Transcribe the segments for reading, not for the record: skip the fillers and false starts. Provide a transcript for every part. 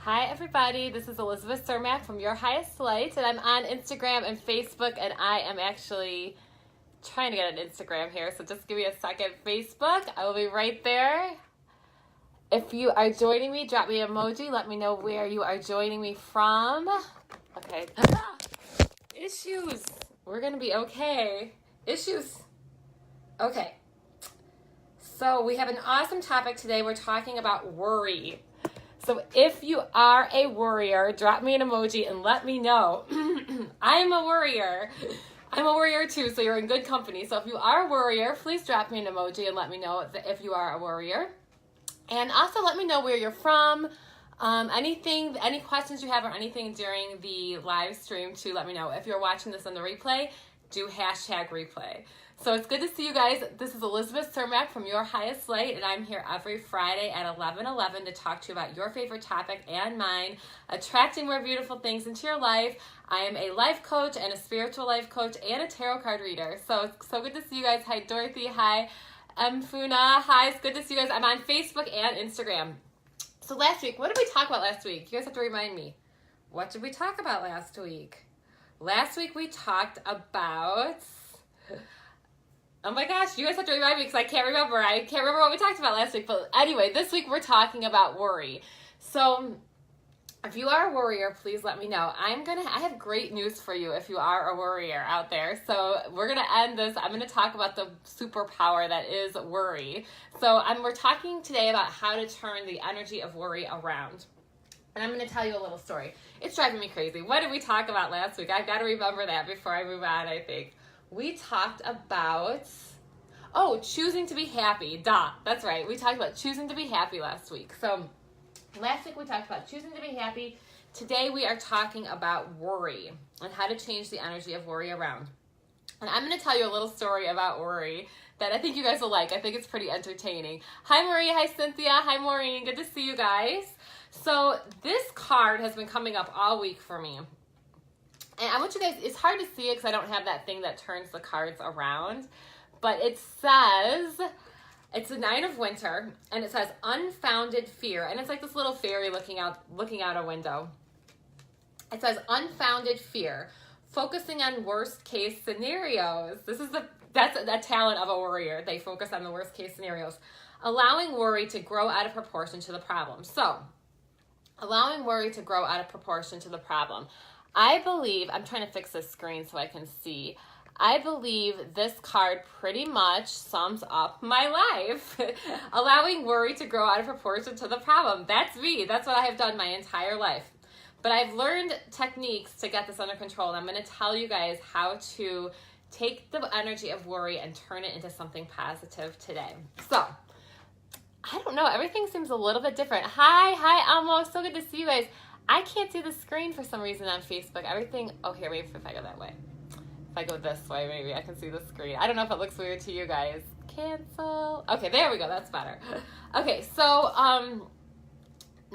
Hi everybody, this is Elizabeth Cermak from Your Highest Light, and I'm on Instagram and Facebook, and I am actually trying to get an Instagram here, so just give me a second. Facebook, I will be right there. If you are joining me, drop me an emoji, let me know where you are joining me from. Okay. Issues. We're going to be okay. Issues. Okay. So we have an awesome topic today. We're talking about worry. So if you are a worrier, drop me an emoji and let me know. I'm a worrier. I'm a worrier too, so you're in good company. So if you are a worrier, please drop me an emoji and let me know if you are a worrier. And also let me know where you're from. Any questions you have or anything during the live stream too, let me know. If you're watching this on the replay, do #replay. So it's good to see you guys. This is Elizabeth Cermak from Your Highest Light, and I'm here every Friday at 11:11 to talk to you about your favorite topic and mine, attracting more beautiful things into your life. I am a life coach and a spiritual life coach and a tarot card reader. So it's so good to see you guys. Hi, Dorothy. Hi, Funa. Hi, it's good to see you guys. I'm on Facebook and Instagram. So last week, what did we talk about last week? You guys have to remind me. What did we talk about last week? Last week we talked about... Oh my gosh, you guys have to remind me because I can't remember. I can't remember what we talked about last week. But anyway, this week we're talking about worry. So if you are a worrier, please let me know. I have great news for you if you are a worrier out there. So we're going to end this. I'm going to talk about the superpower that is worry. So we're talking today about how to turn the energy of worry around. And I'm going to tell you a little story. It's driving me crazy. What did we talk about last week? I've got to remember that before I move on, I think. We talked about, choosing to be happy. That's right. We talked about choosing to be happy last week. So last week we talked about choosing to be happy. Today we are talking about worry and how to change the energy of worry around. And I'm going to tell you a little story about worry that I think you guys will like. I think it's pretty entertaining. Hi, Maria. Hi, Cynthia. Hi, Maureen. Good to see you guys. So this card has been coming up all week for me. And I want you guys, it's hard to see it because I don't have that thing that turns the cards around. But it says, it's the 9 of Winter, and it says unfounded fear. And it's like this little fairy looking out a window. It says unfounded fear, focusing on worst case scenarios. That's a talent of a worrier. They focus on the worst case scenarios. Allowing worry to grow out of proportion to the problem. So, allowing worry to grow out of proportion to the problem. I believe, I'm trying to fix this screen so I can see. I believe this card pretty much sums up my life. Allowing worry to grow out of proportion to the problem. That's me. That's what I have done my entire life. But I've learned techniques to get this under control. And I'm going to tell you guys how to take the energy of worry and turn it into something positive today. So, I don't know. Everything seems a little bit different. Hi, Elmo. So good to see you guys. I can't see the screen for some reason on Facebook. Here, maybe if I go that way. If I go this way, maybe I can see the screen. I don't know if it looks weird to you guys. Cancel. Okay, there we go. That's better. Okay, so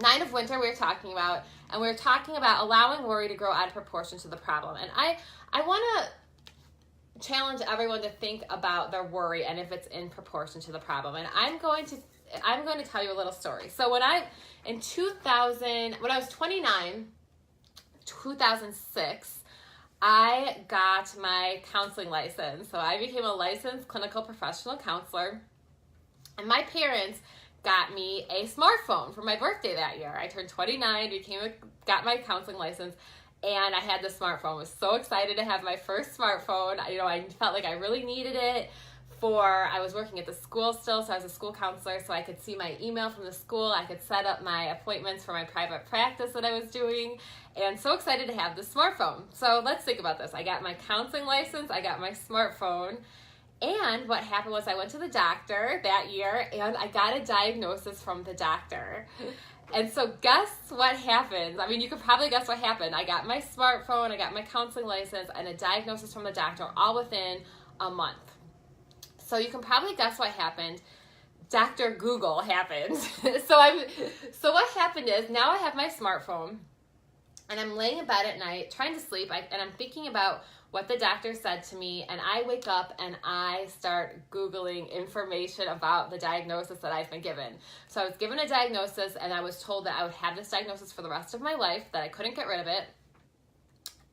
9 of Winter we're talking about, and we're talking about allowing worry to grow out of proportion to the problem. And I want to challenge everyone to think about their worry and if it's in proportion to the problem. And I'm going to tell you a little story. So when I was 29, 2006, I got my counseling license. So I became a licensed clinical professional counselor. And my parents got me a smartphone for my birthday that year. I turned 29, got my counseling license, and I had the smartphone. I was so excited to have my first smartphone. I felt like I really needed it. I was working at the school still, so I was a school counselor, so I could see my email from the school. I could set up my appointments for my private practice that I was doing, and so excited to have the smartphone. So let's think about this. I got my counseling license, I got my smartphone, and what happened was I went to the doctor that year, and I got a diagnosis from the doctor. And so guess what happened? I mean, you could probably guess what happened. I got my smartphone, I got my counseling license, and a diagnosis from the doctor all within a month. So you can probably guess what happened. Dr. Google happened. So what happened is now I have my smartphone and I'm laying in bed at night trying to sleep and I'm thinking about what the doctor said to me, and I wake up and I start Googling information about the diagnosis that I've been given. So I was given a diagnosis, and I was told that I would have this diagnosis for the rest of my life, that I couldn't get rid of it,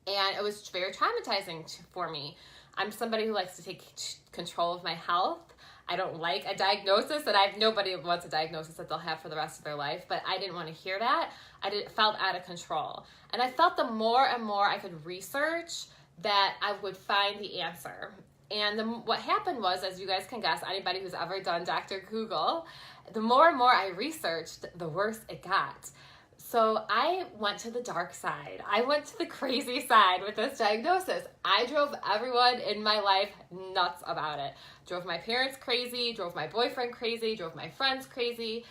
and it was very traumatizing for me. I'm somebody who likes to take control of my health. I don't like a diagnosis, and nobody wants a diagnosis that they'll have for the rest of their life, but I didn't want to hear that. Felt out of control. And I felt the more and more I could research, that I would find the answer. And what happened was, as you guys can guess, anybody who's ever done Dr. Google, the more and more I researched, the worse it got. So I went to the dark side. I went to the crazy side with this diagnosis. I drove everyone in my life nuts about it. Drove my parents crazy, drove my boyfriend crazy, drove my friends crazy.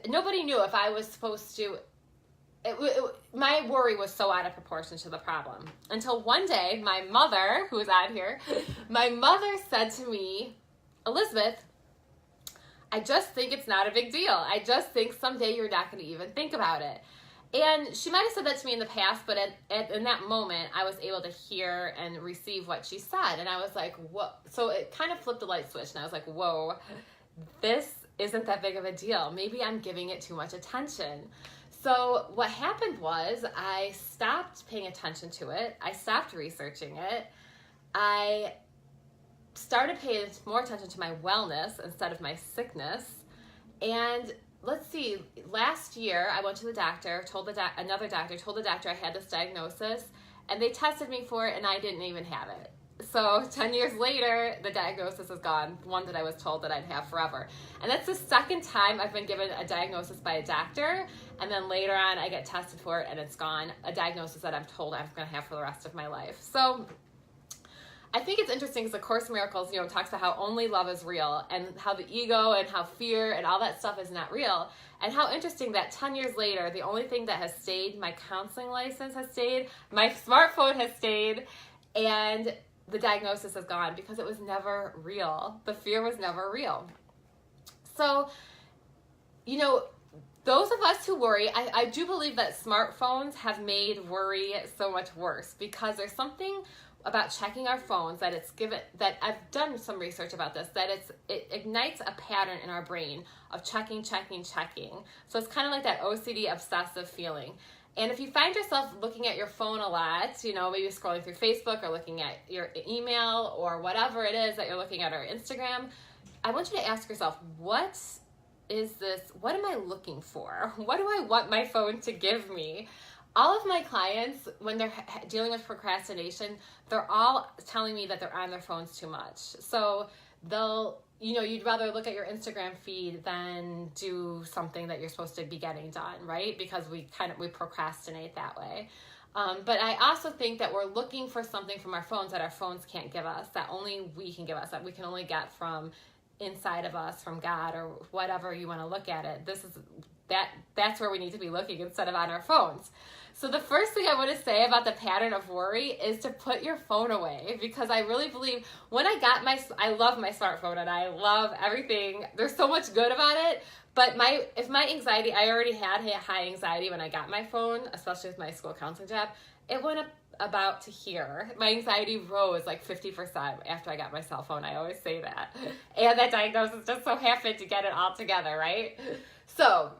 Nobody knew if I was supposed to. My worry was so out of proportion to the problem. Until one day, my mother, who is out here, my mother said to me, "Elizabeth, I just think it's not a big deal. I just think someday you're not going to even think about it." And she might have said that to me in the past, but in that moment, I was able to hear and receive what she said. And I was like, whoa. So it kind of flipped the light switch. And I was like, whoa, this isn't that big of a deal. Maybe I'm giving it too much attention. So what happened was I stopped paying attention to it. I stopped researching it. I started paying more attention to my wellness instead of my sickness. And let's see, last year I went to the doctor, told the doctor I had this diagnosis, and they tested me for it, and I didn't even have it. So 10 years later, the diagnosis is gone, one that I was told that I'd have forever. And that's the second time I've been given a diagnosis by a doctor, and then later on I get tested for it and it's gone, a diagnosis that I'm told I'm going to have for the rest of my life. So I think it's interesting because the Course in Miracles, talks about how only love is real, and how the ego and how fear and all that stuff is not real. And how interesting that 10 years later, the only thing that has stayed, my counseling license has stayed, my smartphone has stayed, and the diagnosis is gone because it was never real. The fear was never real. So, those of us who worry, I do believe that smartphones have made worry so much worse, because there's something about checking our phones that I've done some research about this, that it ignites a pattern in our brain of checking. So it's kind of like that OCD obsessive feeling. And if you find yourself looking at your phone a lot, maybe scrolling through Facebook or looking at your email or whatever it is that you're looking at, or Instagram, I want you to ask yourself, what is this? What am I looking for? What do I want my phone to give me? All of my clients, when they're dealing with procrastination, they're all telling me that they're on their phones too much. So you'd rather look at your Instagram feed than do something that you're supposed to be getting done, right? Because we procrastinate that way. But I also think that we're looking for something from our phones that our phones can't give us, that only we can give us, that we can only get from inside of us, from God, or whatever you want to look at it. That's where we need to be looking instead of on our phones. So the first thing I want to say about the pattern of worry is to put your phone away, because I really believe when I love my smartphone and I love everything. There's so much good about it, but if my anxiety, I already had high anxiety when I got my phone, especially with my school counseling job, it went up about to here. My anxiety rose like 50% after I got my cell phone. I always say that. And that diagnosis just so happened to get it all together, right? So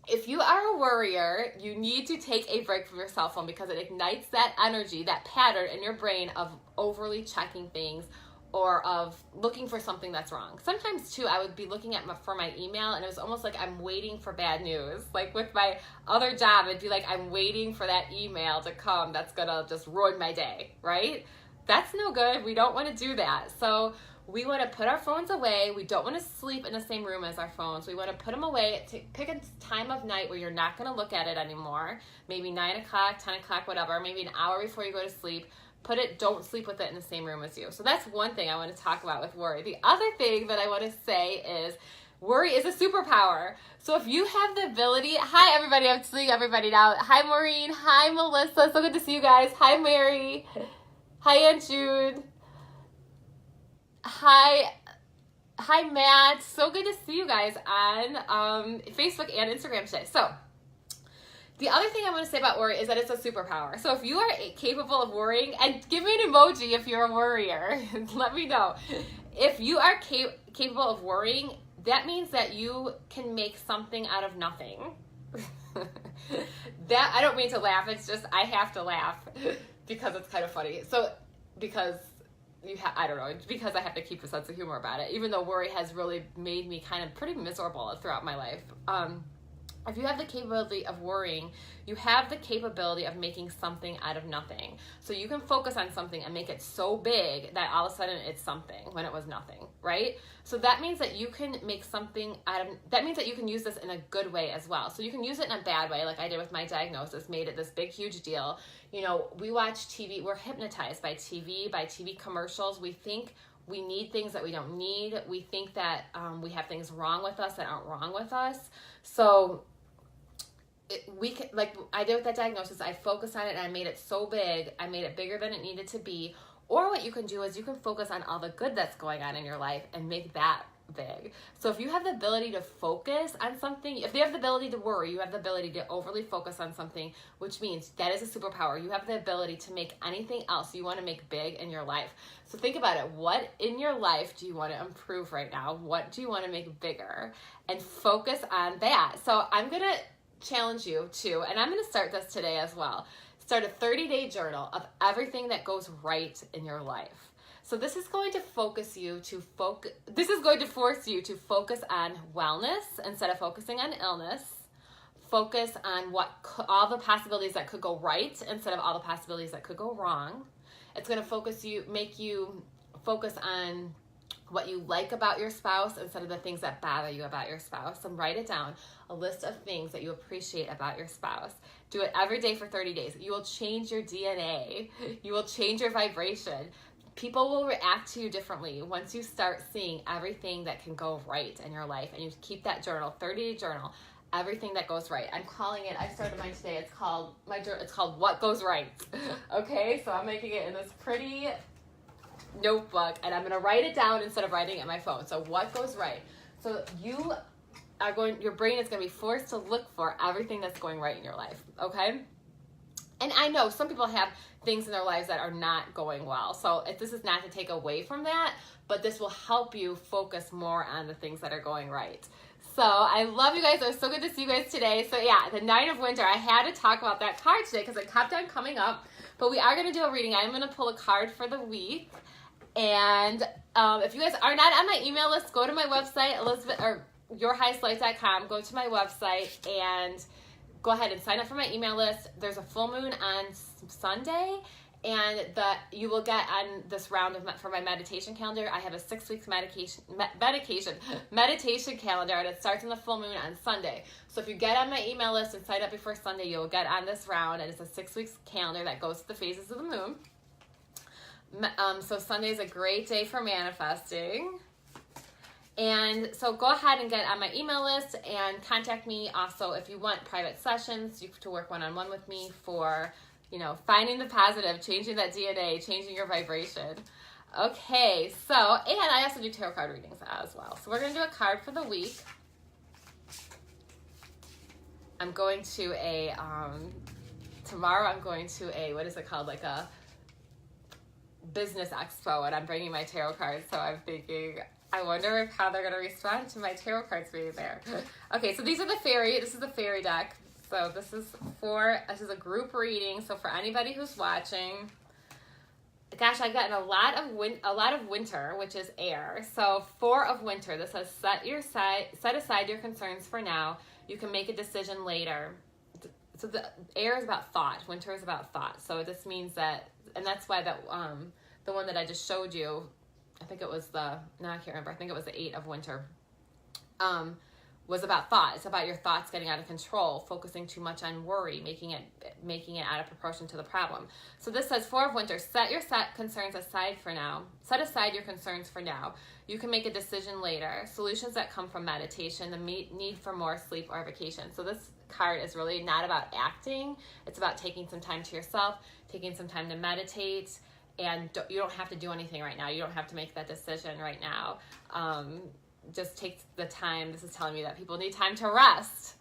if you are a worrier, you need to take a break from your cell phone, because it ignites that energy, that pattern in your brain of overly checking things or of looking for something that's wrong. Sometimes too, I would be looking for my email, and it was almost like I'm waiting for bad news. Like with my other job, it'd be like I'm waiting for that email to come that's gonna just ruin my day, right? That's no good. We don't want to do that. So we want to put our phones away. We don't want to sleep in the same room as our phones. We want to put them away. Pick a time of night where you're not going to look at it anymore. Maybe 9 o'clock, 10 o'clock, whatever. Maybe an hour before you go to sleep. Don't sleep with it in the same room as you. So that's one thing I want to talk about with worry. The other thing that I want to say is worry is a superpower. So if you have the ability, hi everybody, I'm seeing everybody now. Hi Maureen, hi Melissa, so good to see you guys. Hi Mary, hi Aunt Jude. Hi Matt, so good to see you guys on Facebook and Instagram today. So The other thing I want to say about worry is that it's a superpower. So if you are capable of worrying, and give me an emoji if you're a worrier, let me know. If you are capable of worrying, that means that you can make something out of nothing. That, I don't mean to laugh, it's just I have to laugh because it's kind of funny. So because I don't know, because I have to keep a sense of humor about it, even though worry has really made me kind of pretty miserable throughout my life. If you have the capability of worrying, you have the capability of making something out of nothing. So you can focus on something and make it so big that all of a sudden it's something when it was nothing, right? So that means that you can make something out of, that means that you can use this in a good way as well. So you can use it in a bad way, like I did with my diagnosis, made it this big, huge deal. You know, we watch TV, we're hypnotized by TV commercials. We think we need things that we don't need. We think that we have things wrong with us that aren't wrong with us. So we can, like I did with that diagnosis, I focused on it and I made it so big. I made it bigger than it needed to be. Or what you can do is you can focus on all the good that's going on in your life and make that big. So if you have the ability to focus on something, if you have the ability to worry, you have the ability to overly focus on something, which means that is a superpower. You have the ability to make anything else you want to make big in your life. So think about it. What in your life do you want to improve right now? What do you want to make bigger? And focus on that. So I'm going to challenge you to, and I'm going to start this today as well, start a 30-day journal of everything that goes right in your life. So this is going to force you to focus on wellness instead of focusing on illness. Focus on all the possibilities that could go right instead of all the possibilities that could go wrong. It's going to make you focus on what you like about your spouse instead of the things that bother you about your spouse. And write it down, a list of things that you appreciate about your spouse. Do it every day for 30 days. You will change your DNA. You will change your vibration. People will react to you differently once you start seeing everything that can go right in your life. And you keep that journal, 30-day journal, everything that goes right. I'm calling it, I started mine today, it's called What Goes Right. Okay, so I'm making it in this pretty notebook and I'm going to write it down instead of writing it on my phone. So what goes right? So your brain is going to be forced to look for everything that's going right in your life. Okay. And I know some people have things in their lives that are not going well. So this is not to take away from that, but this will help you focus more on the things that are going right. So I love you guys. It was so good to see you guys today. So yeah, the Nine of Winter, I had to talk about that card today because it kept on coming up, but we are going to do a reading. I'm going to pull a card for the week. And if you guys are not on my email list, go to my website, yourhighestlight.com. Go to my website and go ahead and sign up for my email list. There's a full moon on Sunday, and you will get on this round for my meditation calendar. I have a 6 weeks meditation calendar, and it starts on the full moon on Sunday. So if you get on my email list and sign up before Sunday, you'll get on this round, and it's a 6 weeks calendar that goes to the phases of the moon. So Sunday is a great day for manifesting. And so go ahead and get on my email list and contact me. Also, if you want private sessions, you have to work one-on-one with me for, finding the positive, changing that DNA, changing your vibration. Okay, so, and I also do tarot card readings as well. So we're going to do a card for the week. I'm going to tomorrow I'm going to what is it called? Like a business expo, and I'm bringing my tarot cards. So I'm thinking, I wonder how they're going to respond to my tarot cards being there. Okay, so this is the fairy deck. So this is a group reading. So for anybody who's watching, gosh, I've gotten a lot of winter, which is air. So 4 of winter. This says set aside your concerns for now. You can make a decision later. So the air is about thought. Winter is about thought. So this means that, and that's why the one that I just showed you, I think it was I can't remember. I think it was the 8 of winter. Was about thought. It's about your thoughts getting out of control, focusing too much on worry, making it out of proportion to the problem. So this says 4 of winter, set your concerns aside for now. Set aside your concerns for now. You can make a decision later. Solutions that come from meditation, the need for more sleep or vacation. So this card is really not about acting. It's about taking some time to yourself, taking some time to meditate, and you don't have to do anything right now. You don't have to make that decision right now. Just take the time. This is telling me that people need time to rest.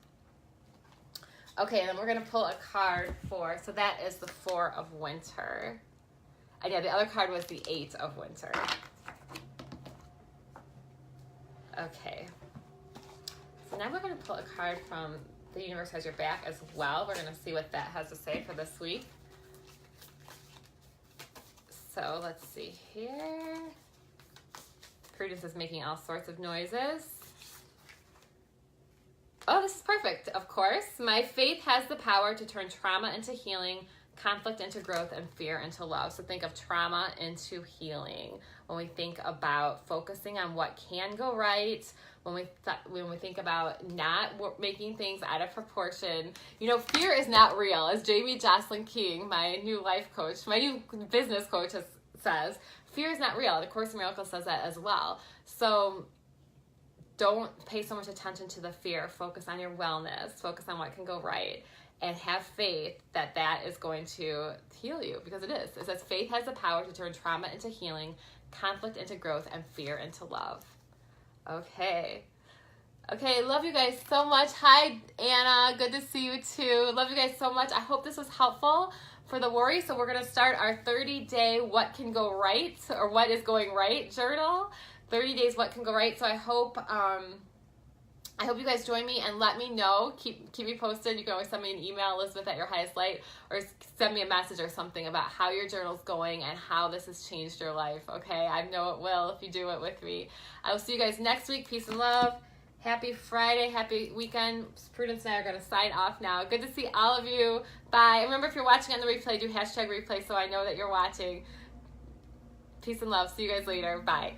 Okay, and then we're going to pull a card for, so that is the 4 of winter. And yeah, the other card was the 8 of winter. Okay. So now we're going to pull a card from The Universe Has Your Back as well. We're going to see what that has to say for this week. So let's see here. Prudence is making all sorts of noises. Oh, this is perfect, of course. My faith has the power to turn trauma into healing, conflict into growth, and fear into love. So think of trauma into healing. When we think about focusing on what can go right, when we think about not making things out of proportion. You know, fear is not real. As Jamie Jocelyn King, my new life coach, my new business coach says, fear is not real. The Course in Miracles says that as well. So don't pay so much attention to the fear. Focus on your wellness. Focus on what can go right. And have faith that that is going to heal you, because it is. It says faith has the power to turn trauma into healing, conflict into growth, and fear into love. Okay, love you guys so much. Hi, Anna. Good to see you too. Love you guys so much. I hope this was helpful for the worry. So we're going to start our 30-day What Can Go Right, or What Is Going Right journal. 30 days What Can Go Right. So I hope you guys join me and let me know. Keep me posted. You can always send me an email, Elizabeth@YourHighestLight, or send me a message or something about how your journal's going and how this has changed your life, okay? I know it will if you do it with me. I will see you guys next week. Peace and love. Happy Friday. Happy weekend. Prudence and I are going to sign off now. Good to see all of you. Bye. And remember, if you're watching on the replay, do #replay so I know that you're watching. Peace and love. See you guys later. Bye.